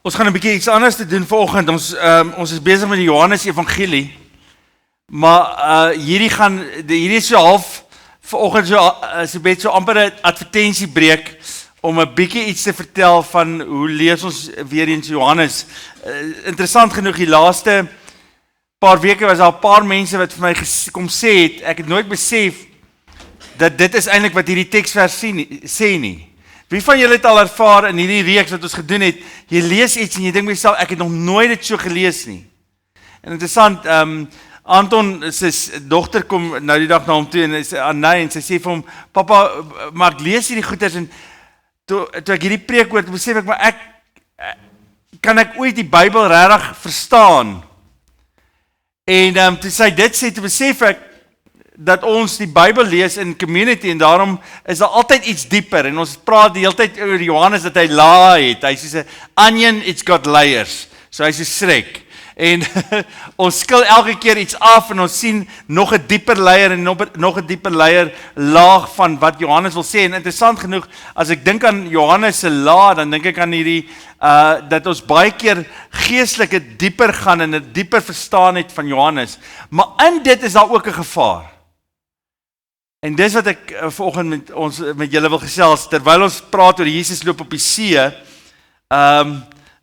Ons gaan 'n bietjie iets anders te doen vanoggend. Ons is besig met die Johannes Evangelie. Maar hierdie is so half vanoggend so bet so amper 'n advertensiebreek om 'n bietjie iets te vertel van hoe lees ons weer eens Johannes. Interessant genoeg, die laaste paar weke was daar 'n paar mense wat vir my kom sê het, ek het nooit besef dat dit is eintlik wat hierdie teksvers sê nie. Wie van julle het al ervaar in hierdie reeks wat ons gedoen het, jy lees iets en jy dink myself, ek het nog nooit dit so gelees nie. En interessant, Anton sy dogter kom nou die dag na hom toe en sy Anay en sy sê vir hom, papa, maar ek lees hierdie goeders en toe ek hierdie preek hoor, besef ek, maar kan ek ooit die Bybel regtig verstaan? En toe sy dit sê, toe besef ek dat ons die Bybel lees in community en daarom is daar altyd iets dieper en ons praat die hele tyd oor Johannes dat hy laai het. Hy sê 'n onion, it's got layers. So hy sê Shrek. En ons skil elke keer iets af en ons sien nog 'n dieper layer en nog 'n dieper layer laag van wat Johannes wil sê. En interessant genoeg, as ek dink aan Johannes se laag, dan dink ek aan hierdie dat ons baie keer geestelike dieper gaan en 'n dieper verstaan het van Johannes. Maar in dit is daar ook 'n gevaar. En dis wat ek vanoggend met julle wil gesels, terwyl ons praat oor Jesus loop op die see,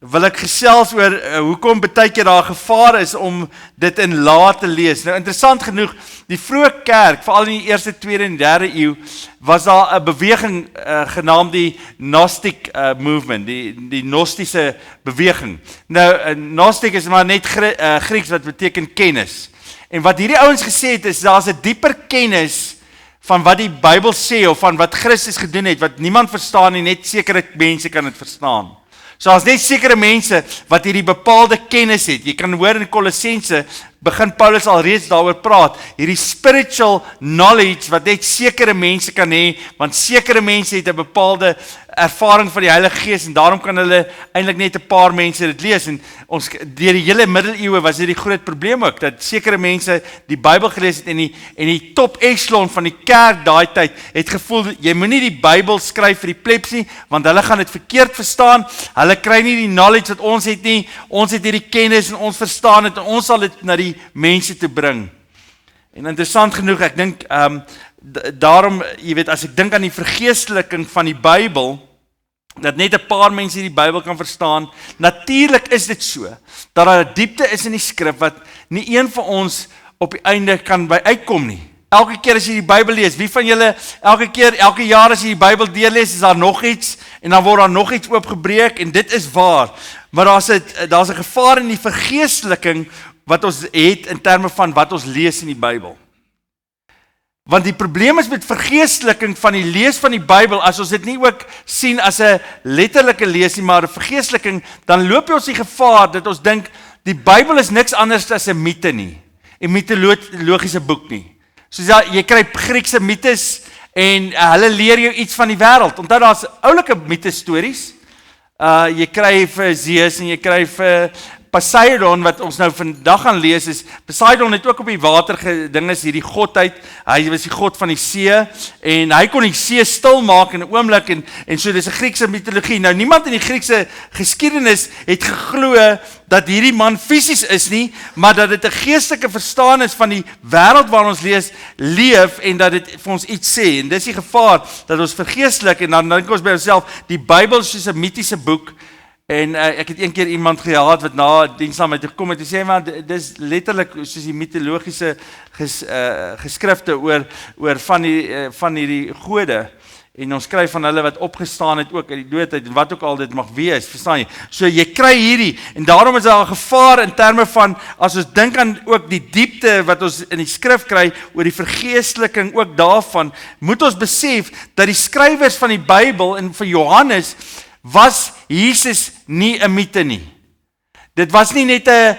wil ek gesels oor hoekom baie keer daar gevaar is om dit in lae te lees. Nou interessant genoeg, die vroeë kerk, veral in die eerste, tweede en derde eeu, was daar 'n beweging genaamd die Gnostic movement, die Gnostiese beweging. Nou, Gnostic is maar net Grieks wat beteken kennis. En wat hierdie ouens gesê het is, daar's 'n dieper kennis van wat die Bybel sê, of van wat Christus gedoen het, wat niemand verstaan nie, net sekere mense kan dit verstaan. So as net sekere mense wat hierdie bepaalde kennis het, jy kan hoor in Kolossense, begin Paulus al reeds daaroor praat, hierdie spiritual knowledge wat net sekere mense kan hê, want sekere mense het 'n bepaalde ervaring van die Heilige Gees en daarom kan hulle eintlik net 'n paar mense dit lees. En ons deur die hele middeleeue was dit die groot probleem ook dat sekere mense die Bybel gelees het en die top echelon van die kerk daai tyd het gevoel jy moenie die Bybel skryf vir die plebs nie, want hulle gaan dit verkeerd verstaan. Hulle kry nie die knowledge wat ons het nie. Ons het hierdie kennis en ons verstaan dit en ons sal dit na die mense te bring. En interessant genoeg, ek dink daarom, jy weet, as ek dink aan die vergeesteliking van die Bybel, dat net 'n paar mense die Bybel kan verstaan, natuurlik is dit so, dat daar 'n diepte is in die skrif, wat nie een van ons op die einde kan by uitkom nie. Elke keer as jy die Bybel lees, wie van julle, elke jaar as jy die Bybel deurlees, is daar nog iets, en dan word daar nog iets oopgebreek, en dit is waar, maar daar's 'n gevaar in die vergeesteliking, wat ons het in terme van wat ons lees in die Bybel. Want die probleem is met vergeesteliking van die lees van die Bybel, as ons dit nie ook sien as 'n letterlike lees nie, maar 'n vergeesteliking, dan loop ons die gevaar dat ons dink, die Bybel is niks anders as 'n mite nie, 'n mitologiese boek nie. Soos jy kry Griekse mites, en hulle leer jou iets van die wêreld. Onthou, daar's oulike mite stories, jy kry vir Zeus, en jy kry vir Poseidon, wat ons nou vandag gaan lees, is, Poseidon het ook op die water geding is, hierdie godheid, hy was die god van die see, en hy kon die see stil maak in 'n oomblik, en so, dis 'n Griekse mitologie. Nou, niemand in die Griekse geskiedenis het geglo dat hierdie man fisies is nie, maar dat dit 'n geestelike verstaan is van die wêreld waar ons leef, en dat dit vir ons iets sê, en dis die gevaar, dat ons vergeestelik, en dan dink ons by onsself, die Bybel is soos 'n mitiese boek. En ek het een keer iemand gehad wat na diens aan my toe kom en toe sê, maar dis letterlik soos die mitologiese geskrifte oor van hierdie gode. En ons kry van hulle wat opgestaan het ook uit die doodheid en wat ook al dit mag wees, verstaan jy? So jy kry hierdie, en daarom is daar 'n gevaar in terme van, as ons dink aan ook die diepte wat ons in die skrif kry, oor die vergeesteliking ook daarvan, moet ons besef, dat die skrywers van die Bybel, en vir Johannes, was Jesus nie 'n mite nie. Dit was nie net 'n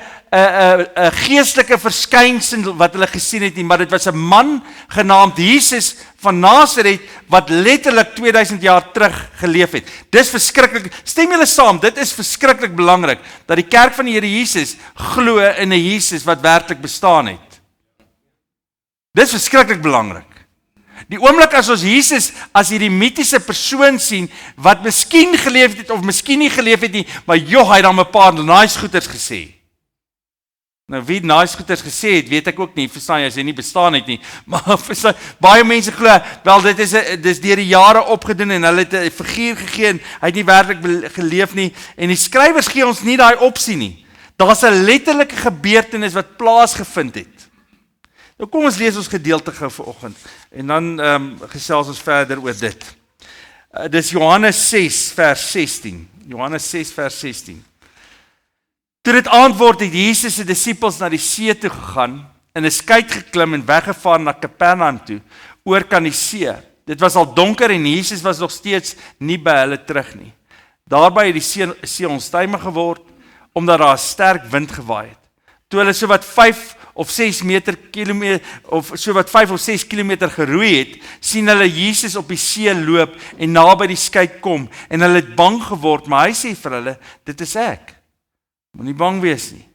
geestelike verskynsel wat hulle gesien het nie, maar dit was 'n man genaamd Jesus van Nasaret wat letterlik 2000 jaar terug geleef het. Dis verskriklik. Stem julle saam, dit is verskriklik belangrik dat die kerk van die Here Jesus glo in 'n Jesus wat werklik bestaan het. Dis verskriklik belangrik. Die oomblik as ons Jesus as hierdie mitiese persoon sien, wat miskien geleef het of miskien nie geleef het nie, maar joh, hy het dan 'n paar nice goeders gesê. Nou wie nice goeders gesê het, weet ek ook nie, verstaan jy, as hy nie bestaan het nie, maar verstaan, baie mense glo, wel dit is deur die jare opgedoen en hulle het 'n figuur gegee en hy het nie werklik geleef nie, en die skrywers gee ons nie daai opsie nie. Daar's 'n letterlike gebeurtenis wat plaasgevind het. Nou kom ons lees ons gedeelte gou vanoggend en dan gesels ons verder oor dit. Dis Johannes 6 vers 16. Johannes 6 vers 16. Toe dit aand word, het Jesus se disippels na die see toe gegaan, in 'n skei geklim en weggevaar na Kapernaum toe, oor kan die see. Dit was al donker en Jesus was nog steeds nie by hulle terug nie. Daarby het die see onstuimig geword, omdat daar 'n sterk wind gewaai het. Toe hulle so wat 5 of 6 kilometer geroei het, sien hulle Jesus op die see loop en naby die skei kom, en hulle het bang geword, maar hy sê vir hulle, dit is ek. Moenie bang wees nie.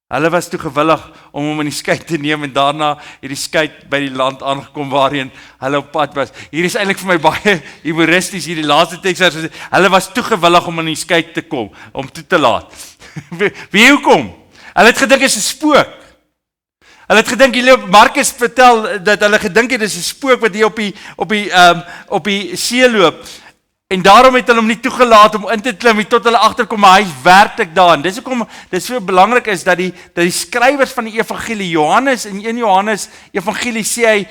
Hulle was toe gewillig om hom in die skei te neem en daarna het die skei by die land aangekom waarheen hulle op pad was. Hier is eintlik vir my baie humoristies hierdie laaste teks. Hulle was toe gewillig om in die skei te kom, om toe te laat. Wie hoekom? Hulle het gedink dit is 'n spook. Hulle het gedink, Markus vertel dat hulle gedink het dit is 'n spook wat hier op die see loop. En daarom het hulle hom nie toegelaat om in te klim tot hulle agterkom, maar hy is werklik daar. En dis hoekom dit so belangrik is dat die skrywers van die evangelie, Johannes in 1 Johannes evangelie sê hy,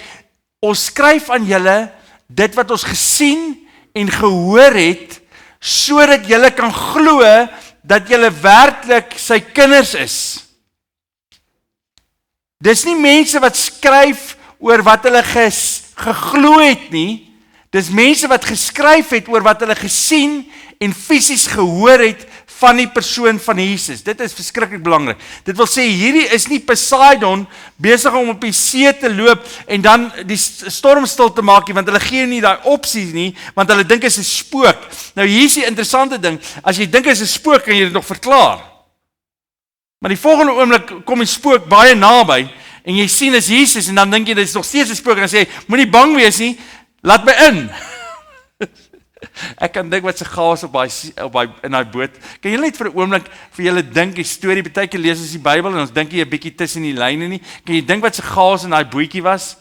ons skryf aan julle dit wat ons gesien en gehoor het, sodat julle kan glo dat julle werklik sy kinders is. Dis nie mense wat skryf oor wat hulle geglo het nie. Dis mense wat geskryf het oor wat hulle gesien en fisies gehoor het van die persoon van Jesus. Dit is verskriklik belangrik. Dit wil sê, hierdie is nie Poseidon besig om op die see te loop en dan die storm stil te maak nie, want hulle gee nie daai opsies nie, want hulle dink is 'n spook. Nou hier is die interessante ding, as jy dink is 'n spook, kan jy dit nog verklaar. Maar die volgende oomblik kom die spook baie naby en jy sien is Jesus en dan dink jy dit is nog steeds 'n spook en dan sê jy, moenie bang wees nie, laat my in. Ek kan dink wat se chaos in daai boot. Kan julle net vir 'n oomblik vir julle dink die storie, baie keer lees ons die Bybel en ons dink jy 'n bietjie tussen die lyne nie. Kan jy dink wat se chaos in daai bootjie was?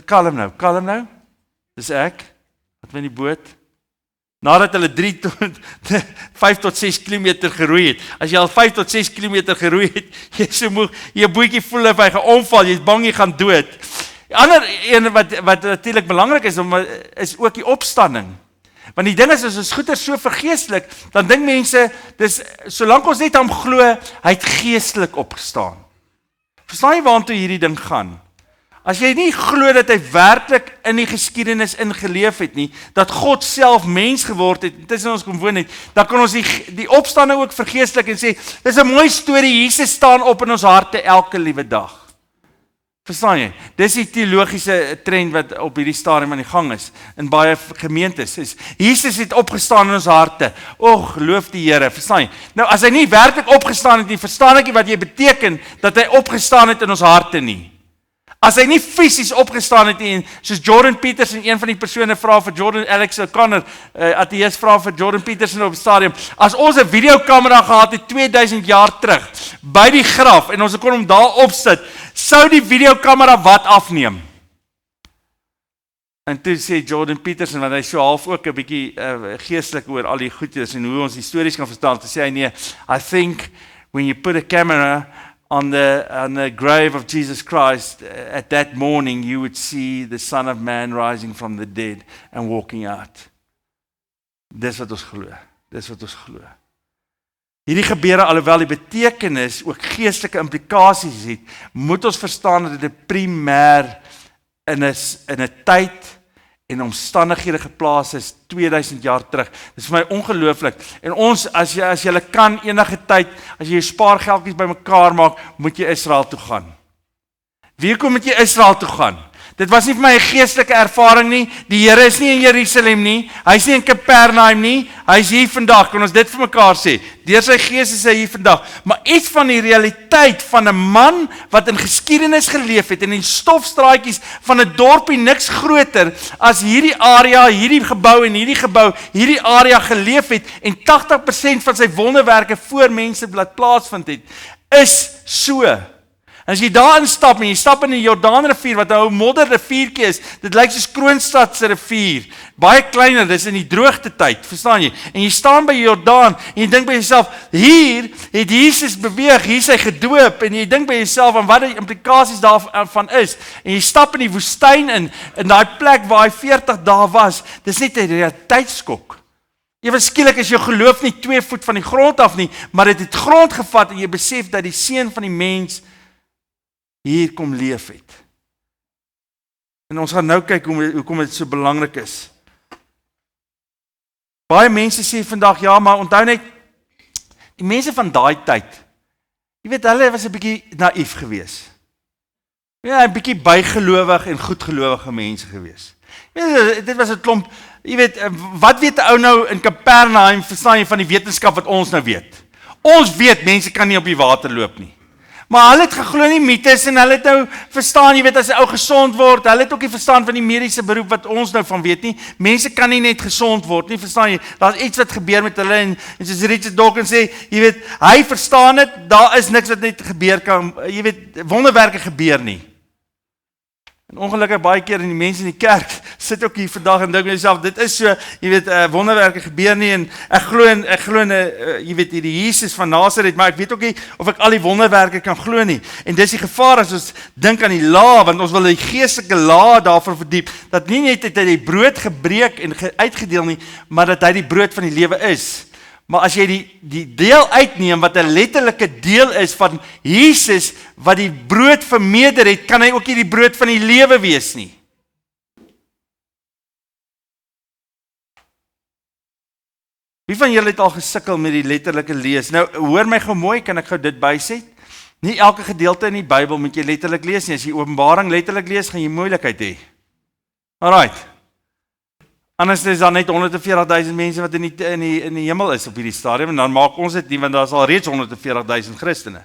Kalm nou. Dis ek. Wat met die boot? Nadat hulle 5 tot 6 kilometer geroei het. As jy al 5 tot 6 kilometer geroei het, jy is so moeg, jy bootjie voel of hy gaan omval, jy is bang jy gaan dood. Die ander een wat natuurlik belangrik is ook die opstanding. Want die ding is, as ons goeie so vergeestelik, dan dink mense, dis solank ons net aan hom glo, hy het geestelik opgestaan. Verstaan jy waartoe hierdie ding gaan? As jy nie glo dat hy werklik in die geskiedenis ingeleef het nie, dat God self mens geword het, tussen ons kom woon het, dan kan ons die opstanding ook vergeestelik en sê, dis 'n mooi storie, Jesus staan op in ons harte elke liewe dag. Verstaan jy? Dis die teologiese trend wat op hierdie stadium aan die gang is, in baie gemeentes. Jesus het opgestaan in ons harte. Och, loof die Here, verstaan jy? Nou, as hy nie werklik opgestaan het nie, verstaan ek nie wat jy beteken, dat hy opgestaan het in ons harte nie. As hy nie fisies opgestaan het nie, soos Jordan Peterson, een van die persone vra vir Jordan, Alex O'Connor, ateïs vra vir Jordan Peterson op die stadium, as ons 'n videokamera gehad het 2000 jaar terug, by die graf, en ons kon hom daar opsit, sou die videokamera wat afneem? En toe sê Jordan Peterson, want hy so half ook 'n bietjie geestelik oor al die goedjes en hoe ons die stories kan verstaan, toe sê hy nee, I think when you put a camera on the grave of Jesus Christ, at that morning you would see the Son of Man rising from the dead and walking out. Dis wat ons glo. Hierdie gebeure, alhoewel die betekenis ook geestelike implikasies het, moet ons verstaan dat dit primêr in 'n tyd en omstandighede geplaas is 2000 jaar terug. Dit is vir my ongelooflik. En ons, as jy kan enige tyd, as jy jou spaargeldjies bymekaar maak, moet jy Israel toe gaan. Wie kom met jy Israel toe gaan? Dit was nie vir my 'n geestelike ervaring nie. Die Here is nie in Jerusalem nie. Hy is nie in Kapernaum nie. Hy is hier vandag. Kan ons dit vir mekaar sê? Deur sy Gees is hy hier vandag. Maar iets van die realiteit van 'n man wat in geskiedenis geleef het in die stofstraatjies van 'n dorpie niks groter as hierdie area, hierdie gebou en hierdie area geleef het en 80% van sy wonderwerke voor mense laat plaasvind het, is so. As jy daar instap en jy stap in die Jordaanrivier wat 'n ou modder riviertjie is, dit lyk soos Kroonstad se rivier, baie kleiner, dis in die droogte tyd, verstaan jy? En jy staan by Jordaan en jy dink by jouself, hier het Jesus beweeg, hier is hy gedoop en jy dink by jouself aan wat die implikasies daarvan is. En jy stap in die woestyn in daai plek waar hy 40 dae was. Dis net 'n realiteitskok. Ewe skielik is jou geloof nie 2 voet van die grond af nie, maar dit het grond gevat en jy besef dat die seun van die mens hier kom leef het. En ons gaan nou kyk hoekom dit so belangrik is. Baie mense sê vandag, ja, maar onthou net, die mense van daai tyd, jy weet, hulle was 'n bietjie naïef geweest. Ja, 'n bietjie bygelowig en goedgelowige mense geweest. Dit was 'n klomp, jy weet, wat weet 'n ou nou in Kapernaum, verstaan jy, van die wetenskap wat ons nou weet? Ons weet, mense kan nie op die water loop nie. Maar hulle het geglo in die mites en hulle het nou verstaan, jy weet, as 'n ou gesond word, hulle het ook nie verstaan van die mediese beroep wat ons nou van weet nie. Mense kan nie net gesond word nie, verstaan jy? Daar's iets wat gebeur met hulle en soos Richard Dawkins sê, jy weet, hy verstaan dit, daar is niks wat net gebeur kan, jy weet, wonderwerke gebeur nie. En ongelukkig baie keer in die mense in die kerk sit ook hier vandag en dink myself, dit is so, jy weet, wonderwerke gebeur nie en ek glo jy weet, hierdie Jesus van Nasaret, maar ek weet ook nie of ek al die wonderwerke kan glo nie. En dis die gevaar as ons dink aan die law, want ons wil die geestelike law daarvan verdiep, dat nie net het hy die brood gebreek en uitgedeel nie, maar dat hy die brood van die lewe is. Maar as jy die deel uitneem wat 'n letterlike deel is van Jesus wat die brood vermeerder het, kan hy ook nie die brood van die lewe wees nie. Wie van julle het al gesukkel met die letterlike lees? Nou, hoor my gou mooi, kan ek gou dit byset? Nie elke gedeelte in die Bybel moet jy letterlik lees nie. As jy Openbaring letterlik lees, gaan jy moeilikheid hê. Alright. Anders is daar net 140,000 mense wat in die hemel is op hierdie stadium, en dan maak ons dit nie, want daar is al reeds 140,000 Christene.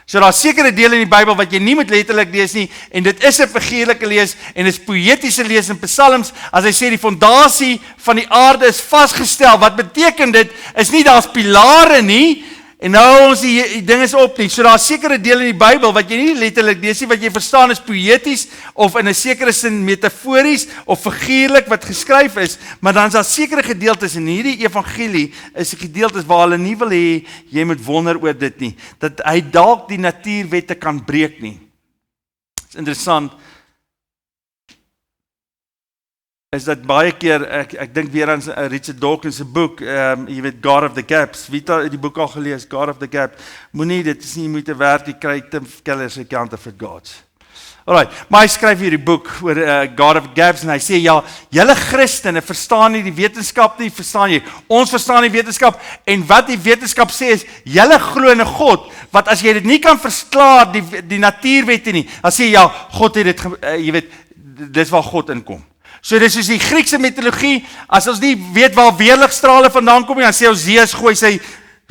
So daar is sekere dele in die Bybel wat jy nie moet letterlik lees nie, en dit is 'n figuurlike lees, en dit is poëtiese lees in Psalms, as hy sê die fondasie van die aarde is vasgestel. Wat beteken dit? Is nie daar's pilare nie, en nou ons die ding is op nie. So daar is sekere dele in die Bybel wat jy nie letterlik lees nie, wat jy verstaan is poëties, of in 'n sekere sin metafories, of figuurlik wat geskryf is, maar dan is daar sekere gedeeltes in hierdie evangelie, is die gedeeltes waar hulle nie wil hê, jy moet wonder oor dit nie, dat hy dalk die natuurwette kan breek nie. Dit is interessant, is dat baie keer, ek dink weer aan Richard Dawkins se boek, jy weet, God of the Gaps, wie het die boek al gelees, God of the Gap, moenie, dit is nie moeite werd, jy kry Tim Keller's Counterfeit Gods. Alright, maar hy skryf hier die boek oor God of the Gaps, en hy sê, ja, julle Christene verstaan nie die wetenskap nie, verstaan jy, ons verstaan die wetenskap, en wat die wetenskap sê is, julle glo in 'n God, wat as jy dit nie kan verklaar, die natuurwette nie, dan sê jy, ja, God het dit, jy weet, dis waar God inkom. So dis soos die Griekse mitologie, as ons nie weet waar weerligstrale vandaan kom nie, dan sê ons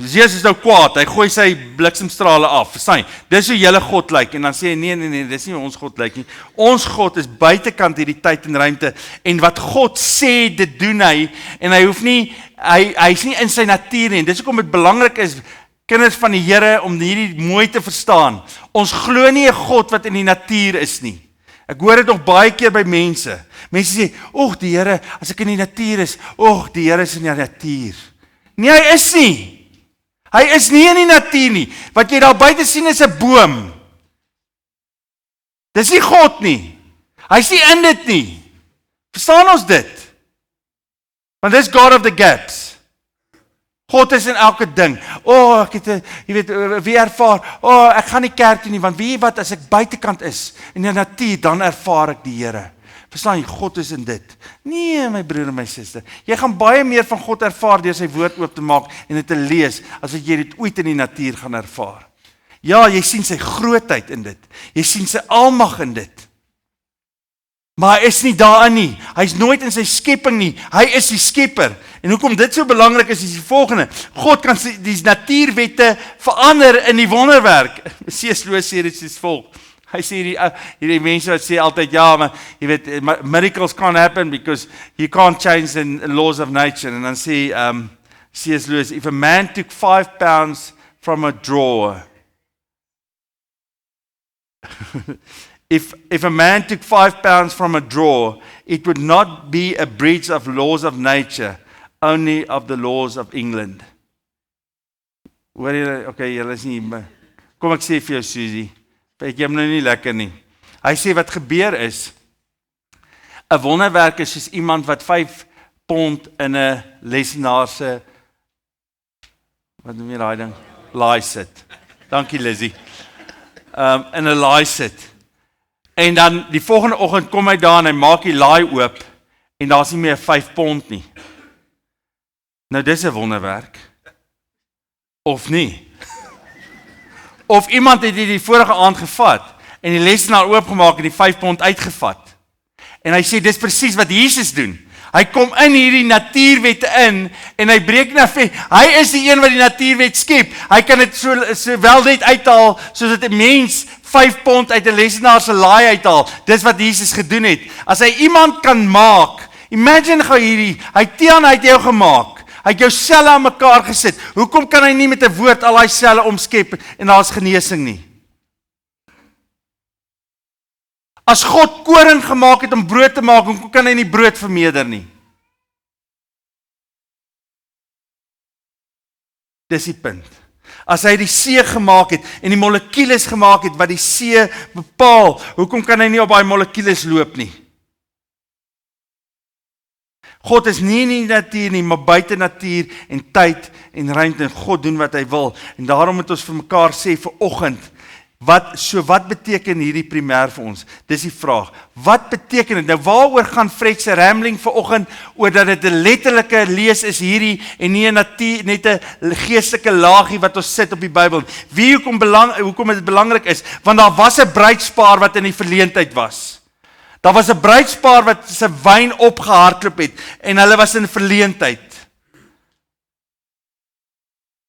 Zeus is nou kwaad, hy gooi sy bliksemstrale af, verstaan jy? Dis hoe julle God lyk, en dan sê hy, nee, dis nie hoe ons God lyk nie. Ons God is buitekant hierdie tyd en ruimte, en wat God sê, dit doen hy, en hy hoef nie, hy is nie in sy natuur nie, en dis hoekom dit belangrik is, kinders van die Here, om hierdie mooi te verstaan. Ons glo nie 'n God wat in die natuur is nie. Ek hoor dit nog baie keer by mense. Mense sê, die Here, as ek in die natuur is, die Here is in die natuur. Nee, hy is nie. Hy is nie in die natuur nie. Wat jy daar buite sien is 'n boom. Dis nie God nie. Hy is nie in dit nie. Verstaan ons dit? Want dis God of the Gaps. God is in elke ding. Ek het, jy weet, wie ervaar, ek gaan nie kerk toe nie, want weet jy wat, as ek buitekant is, in die natuur, dan ervaar ek die Here. Verstaan jy, God is in dit. Nee, my broer en my suster, jy gaan baie meer van God ervaar deur sy woord oop te maak en dit te lees, as wat jy dit ooit in die natuur gaan ervaar. Ja, jy sien sy grootheid in dit. Jy sien sy almag in dit. Maar hy is nie daarin nie. Hy is nooit in sy skepping nie. Hy is die skepper. En hoekom dit so belangrik is die volgende. God kan die natuurwette verander in die wonderwerk. C.S. Lewis sê dit soos volg. Hy sê hierdie mense wat sê altyd, ja, maar jy weet, miracles can't happen because you can't change the laws of nature. En dan sê C.S. Lewis, if a man took 5 pounds from a drawer, if a man took 5 pounds from a drawer, it would not be a breach of laws of nature, only of the laws of England. Hoor jy, okay, jy is nie, kom ek sê vir jou, Susie, ek jy hom nou nie lekker nie. Hy sê wat gebeur is, 'n wonderwerk is soos iemand wat 5 pond in 'n lesenaar se, wat noem jy daai ding? Laai sit. Dankie Lizzie. In 'n laai sit. En dan die volgende oggend kom hy daar en hy maak die laai oop en daar's nie meer 5 pond nie. Nou dis 'n wonderwerk. Of nie? Of iemand het die vorige aand gevat en die lesenaar oopgemaak en die 5 pond uitgevat. En hy sê dis presies wat Jesus doen. Hy kom in hierdie natuurwette in en hy breek na vir. Hy is die een wat die natuurwet skep. Hy kan dit so wel net uithaal soos dit 'n mens 5 pond uit 'n lesenaar se laai uithaal. Dis wat Jesus gedoen het. As hy iemand kan maak, imagine gou hierdie, hy Tiaan het jou gemaak. Hy het jou selle aan mekaar gesit. Hoekom kan hy nie met 'n woord al daai selle omskep en daar's genesing nie? As God koring gemaak het om brood te maak, hoekom kan hy nie brood vermeerder nie? Dis die punt. As hy die see gemaak het en die molekules gemaak het wat die see bepaal, hoekom kan hy nie op daai molekules loop nie? God is nie in die natuur nie, maar buite natuur en tyd en ruimte en God doen wat hy wil. En daarom moet ons vir mekaar sê vanoggend, wat beteken hierdie primêr vir ons? Dis die vraag. Wat beteken dit? Nou waaroor gaan Fred se rambling vanoggend oor dat dit 'n letterlike lees is hierdie en nie 'n natuur net 'n geestelike laagie wat ons sit op die Bybel. Hoekom dit belangrik is? Want daar was 'n bruidspaar wat in die verleentheid was. Daar was 'n bruidspaar wat se wyn opgehardloop het en hulle was in verleentheid.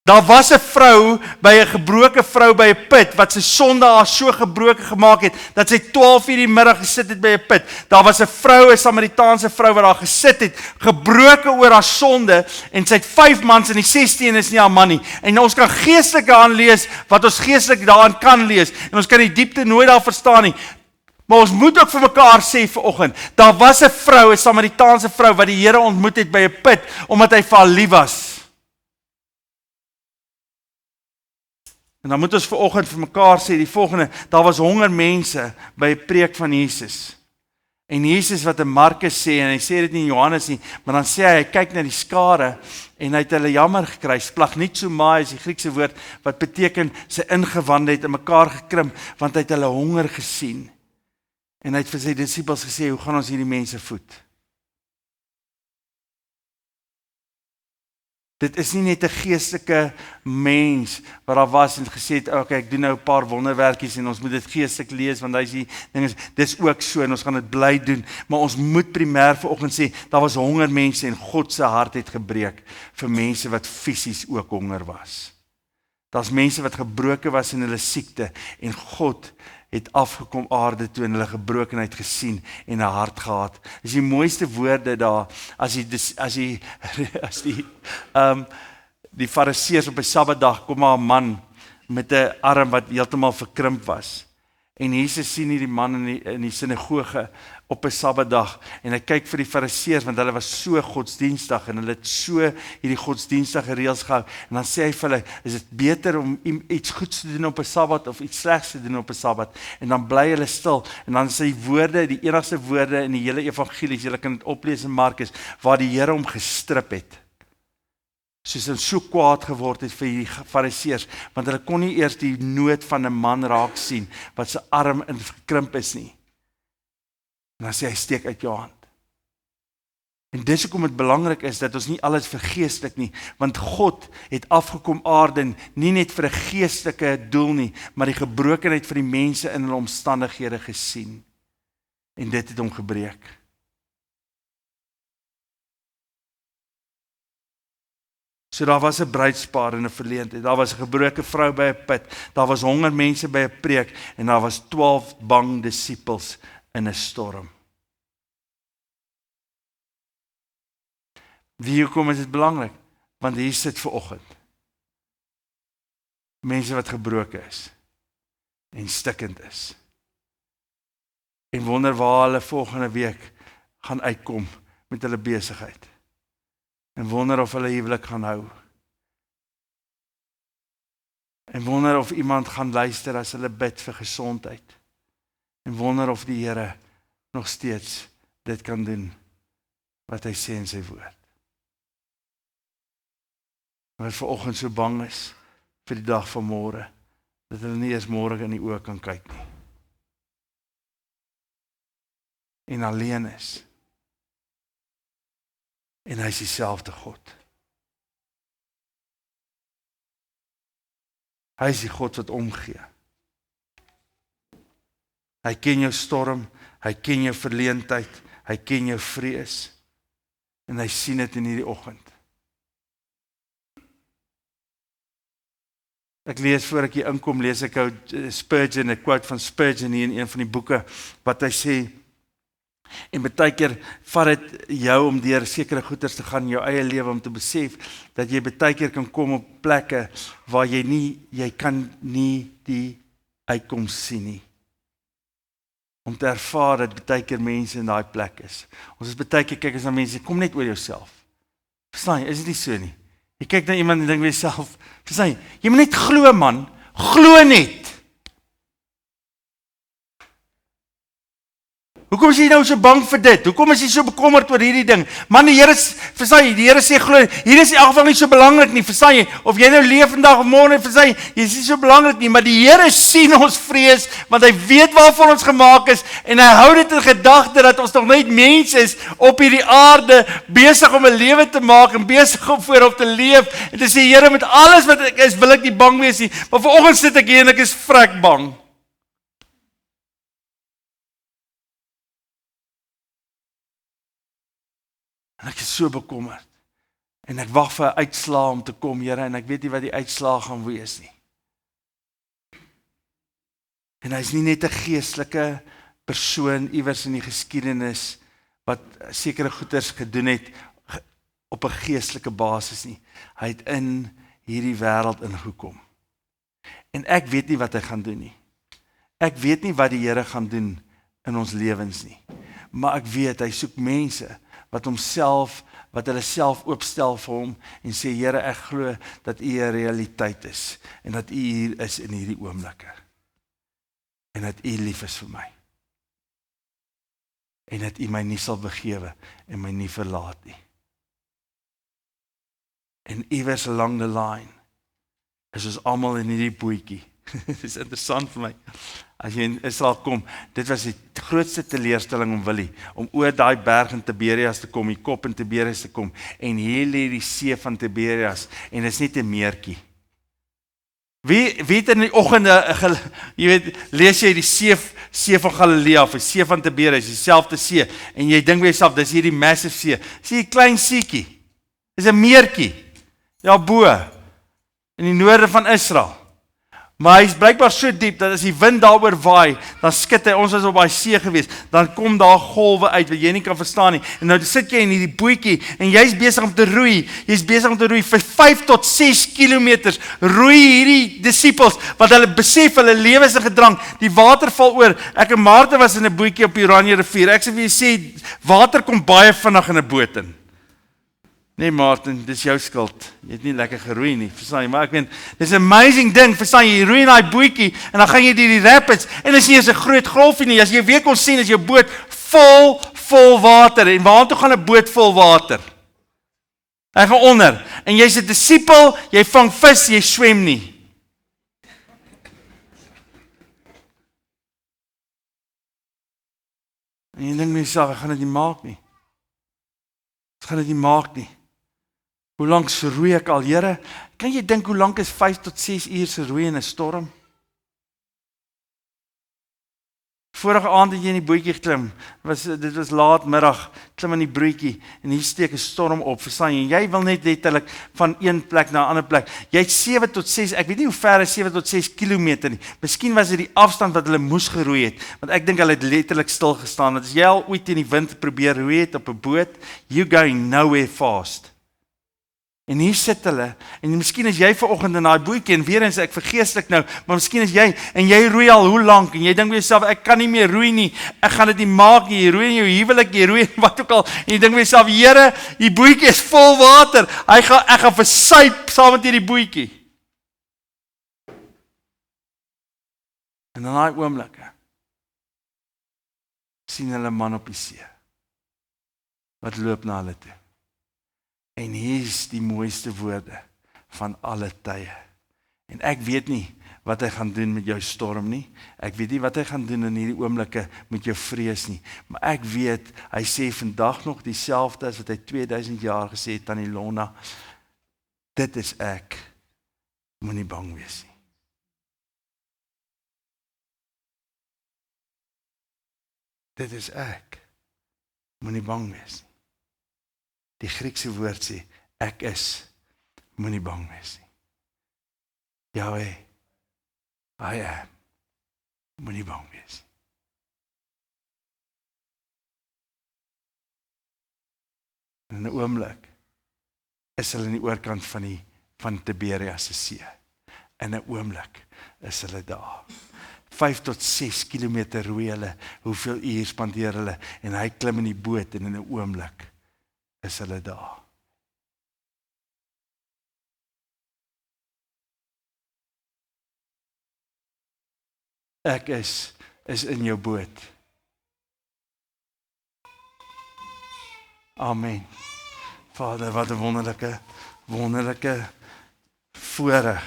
Daar was 'n vrou by 'n gebroke vrou by 'n put wat sy sonde haar so gebroken gemaak het dat sy 12:00 die middag gesit het by 'n put. Daar was 'n vrou, 'n Samaritaanse vrou wat daar gesit het, gebroken oor haar sonde en sy het 5 mans en die 16 is nie haar man nie. En ons kan geestelik daarin lees wat ons geestelik daarin kan lees en ons kan die diepte nooit daar verstaan nie. Maar ons moet ook vir mekaar sê vanoggend, daar was 'n vrou, 'n Samaritaanse vrou wat die Here ontmoet het by 'n put omdat hy vir haar lief was. En dan moet ons vanoggend vir mekaar sê die volgende, daar was honger mense by 'n preek van Jesus. En Jesus wat in Markus sê, en hy sê dit nie in Johannes nie, maar dan sê hy kyk na die skare en hy het hulle jammer gekry. Splagnitzomai is die Griekse woord wat beteken sy ingewande het in mekaar gekrimp, want hy het hulle honger gesien. En hy het vir sy disippels gesê, hoe gaan ons hierdie mense voed? Dit is nie net 'n geestelike mens wat daar was en gesê het, okay, ek doen nou 'n paar wonderwerkies en ons moet dit geestelik lees, want hy is die ding dis ook so en ons gaan dit bly doen, maar ons moet primêr vanoggend sê, daar was honger mense en God se hart het gebreek vir mense wat fisies ook honger was. Daar's mense wat gebroken was in hulle siekte en God het afgekom aarde toe en hulle gebrokenheid gesien en 'n hart gehad. Dis die mooiste woorde daar, as die Fariseërs op 'n Sabbatdag kom maar 'n man met 'n arm wat heeltemal verkrimp was. En Jesus sien hierdie man in die sinagoge op 'n Sabbatdag en hy kyk vir die Fariseërs want hulle was so godsdienstig en hulle het so hierdie godsdienstige reëls gehou en dan sê hy vir hulle, is dit beter om iets goeds te doen op 'n Sabbat of iets slegs te doen op 'n Sabbat? En dan bly hulle stil en dan sê die woorde, die enigste woorde in die hele evangelies, julle kan dit oplees in Markus, waar die Here hom gestrip het. Soos hy so kwaad geword het vir die Fariseërs, want hulle kon nie eers die nood van 'n man raak sien wat sy arm in gekrimp is nie. En dan sê hy, steek uit jou hand. En dis hoekom dit belangrik is dat ons nie alles vergeestelik nie, want God het afgekom aarde nie net vir 'n geestelike doel nie, maar die gebrokenheid vir die mense in hulle omstandighede gesien. en dit het hom gebreek. So daar was 'n bruidspaar in 'n verleentheid, daar was 'n gebroke vrou by 'n put, daar was honger mense by 'n preek, en daar was 12 bang disippels in 'n storm. Hoekom is dit belangrik? Want hier sit vanoggend mense wat gebroken is en stikkend is en wonder waar hulle volgende week gaan uitkom met hulle besigheid en wonder of hulle huwelik gaan hou en wonder of iemand gaan luister as hulle bid vir gesondheid en wonder of die Here nog steeds dit kan doen wat hy sê in sy woord. Wat vanoggend so bang is vir die dag van môre, dat hulle nie eens môre in die oë kan kyk nie. En alleen is. En hy is dieselfde God. Hy is die God wat omgee. Hy ken jou storm, hy ken jou verleentheid, hy ken jou vrees. En hy sien dit in hierdie oggend. Ek lees voor ek hier inkom, lees ek Spurgeon, 'n quote van Spurgeon hier in een van die boeke, wat hy sê, en baie keer vat dit jou om deur sekere goeders te gaan in jou eie lewe, om te besef, dat jy baie keer kan kom op plekke, waar jy kan nie die uitkoms sien nie. Om te ervaar dat baie keer mense in daai plek is. Ons is baie keer kyk as na mense, kom net oor jouself. Verstaan jy, is dit nie so nie? Jy kyk na iemand en dink vir jouself, verstaan jy moet net glo man, glo net. Hoekom is jy nou so bang vir dit? Hoekom is jy so bekommerd oor hierdie ding? Man, die Here, verstaan jy, die Here sê glo, hier is in elk geval nie so belangrik nie, verstaan jy, of jy nou leef vandag of môre, verstaan jy, is nie so belangrik nie, maar die Here sien ons vrees, want hy weet waarvoor ons gemaak is, en hy hou dit in gedagte, dat ons nog net mens is, op hierdie aarde, besig om 'n lewe te maak, en besig om voorop te leef, en te sê, Here, met alles wat ek is, wil ek nie bang wees nie, maar vanoggend sit ek hier, en ek is vrek bang. En ek is so bekommerd, en ek wag vir 'n uitslag om te kom, Here, en ek weet nie wat die uitslag gaan wees nie. En hy is nie net 'n geestelike persoon iewers in die geskiedenis, wat sekere goeders gedoen het, op 'n geestelike basis nie. Hy het in hierdie wêreld ingekom. En ek weet nie wat hy gaan doen nie. Ek weet nie wat die Here gaan doen in ons lewens nie. Maar ek weet, hy soek mense, wat hulle self oopstel vir hom, en sê, Here, ek glo, dat U 'n realiteit is, en dat U hier is in hierdie oomblikke, en dat U lief is vir my, en dat U my nie sal begewe, en my nie verlaat nie. En iewers along the line, is ons almal in hierdie bootjie. Dit is interessant vir my, as jy in Israel kom, dit was die grootste teleurstelling om Willie, om oor daai berg in Tiberias te kom, die kop in Tiberias te kom, en hier lê die see van Tiberias, en dit is net 'n meertjie. Wie het in die oggende, jy weet, lees jy die see van Galilea, of die see van Tiberias, dieselfde see, en jy dink by jouself, dis hierdie massive see, sien jy klein seetjie, dis 'n meertjie, ja bo, in die noorde van Israel. Maar hy is blykbaar so diep, dat as die wind daaroor waai, dan skit hy, ons was op daai see gewees, dan kom daar golwe uit, wat jy nie kan verstaan nie, en nou sit jy in hierdie bootjie, en jy is besig om te roei, vir 5 tot 6 kilometers, roei hierdie disippels, want hulle besef, hulle lewe is in gedrang, die water val oor, ek en Maarten was in 'n bootjie op die Oranje rivier, ek sê vir jy sê, water kom baie vinnig in 'n boot in. Nee Maarten, dis jou skuld. Jy het nie lekker geroei nie, verstaan jy? Maar ek meen, dis 'n amazing ding, verstaan jy? Jy roei in daai bootjie en dan gaan jy deur die rapids en dis nie eens 'n groot golfie nie. As jy weer kon sien, is jou boot vol water. En waartoe gaan 'n boot vol water? Hy gaan onder. En jy's 'n disipel, jy vang vis, jy swem nie. En jy dink myself, ek gaan dit nie maak nie. Ek gaan dit nie maak nie. Hoe lank se roei ek al, Here? Kan jy dink hoe lank is 5 tot 6 uur se roei in 'n storm? Vorige aand het jy in die bootjie geklim. Dit was laatmiddag, klim in die broodjie en hier steek 'n storm op, verstaan jy? Jy wil net letterlik van een plek na 'n ander plek. Jy het 7 tot 6, ek weet nie hoe ver is 7 tot 6 kilometer nie. Miskien was dit die afstand wat hulle moes geroei het, want ek dink hulle het letterlik stil gestaan. Want as jy al ooit in die wind probeer roei het op 'n boot, you going nowhere fast. En hier sit hulle, en miskien is jy vanoggend in daai bootjie, en weer eens ek vergeestelik nou, maar miskien is jy, en jy roei al hoe lank, en jy dink by jouself, ek kan nie meer roei nie, ek gaan dit nie maak nie, jy roei in jou huwelik, jy roei in wat ook al, en jy dink by jouself, Here, die bootjie is vol water, ek gaan versuip saam met hierdie bootjie. En in daai oomblikke sien hulle 'n man op die see, wat loop na hulle toe. En hier is die mooiste woorde van alle tye. En ek weet nie wat hy gaan doen met jou storm nie. Ek weet nie wat hy gaan doen in hierdie oomblikke met jou vrees nie. Maar ek weet, hy sê vandag nog dieselfde as wat hy 2000 jaar gesê het aan Ilona. Dit is ek. Moenie bang wees nie. Dit is ek. Moenie bang wees nie. Die Griekse woord sê, ek is, moenie bang wees nie. Yahweh, I am, moenie bang wees nie. In 'n oomblik is hulle in die oorkant van Tiberias se see. In 'n oomblik is hulle daar. 5 tot 6 kilometer roei hulle, hoeveel uur spandeer hulle, en hy klim in die boot, en in 'n oomblik is hulle daar. Ek is in jou boot. Amen. Vader, wat 'n wonderlike voorreg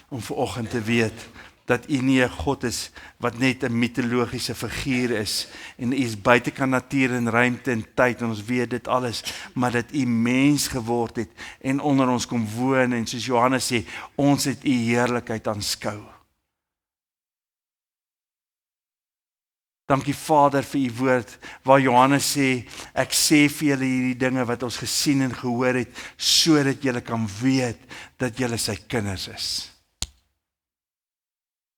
om vanoggend te weet dat U nie 'n God is wat net 'n mitologiese figuur is en U is buitekant natuur en ruimte en tyd en ons weet dit alles, maar dat U mens geword het en onder ons kom woon en soos Johannes sê, ons het U heerlikheid aanskou. Dankie Vader vir U woord waar Johannes sê, ek sê vir julle hierdie dinge wat ons gesien en gehoor het, sodat julle kan weet dat julle sy kinders is.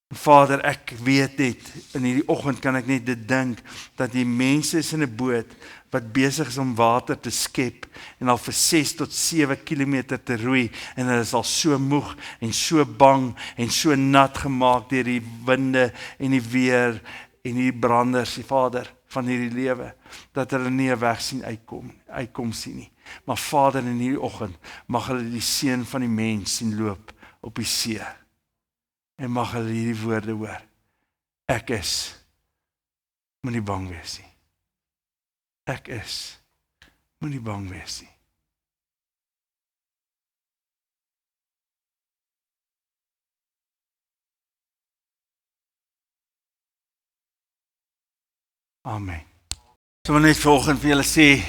Vader, ek weet net, in hierdie oggend kan ek net dit dink, dat die mense is in 'n boot, wat besig is om water te skep, en al vir 6 tot 7 kilometer te roei, en hulle is al so moeg, en so bang, en so nat gemaak deur die winde, en die weer, en die branders, die Vader, van hierdie lewe, dat hulle nie 'n weg sien uitkom sien nie. Maar Vader, in hierdie oggend, mag hulle die seun van die mens sien loop op die see, en mag hulle hierdie woorde hoor. Ek is, moenie bang wees nie. Ek is, moenie bang wees nie. Amen. So wil net vanoggend vir julle sê,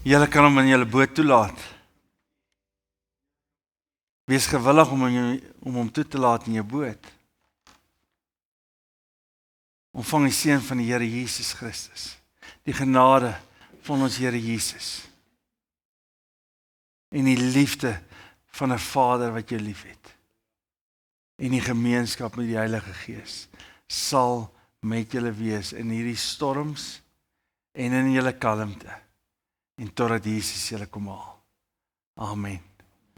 julle kan hom in julle boot toelaat. Wees gewillig om hom toe te laat in jou boot. Ontvang die seën van die Here Jesus Christus, die genade van ons Here Jesus, en die liefde van 'n Vader wat jou liefhet, en die gemeenskap met die Heilige Gees, sal met julle wees in hierdie storms, en in julle kalmte, en totdat Jesus julle kom haal. Amen.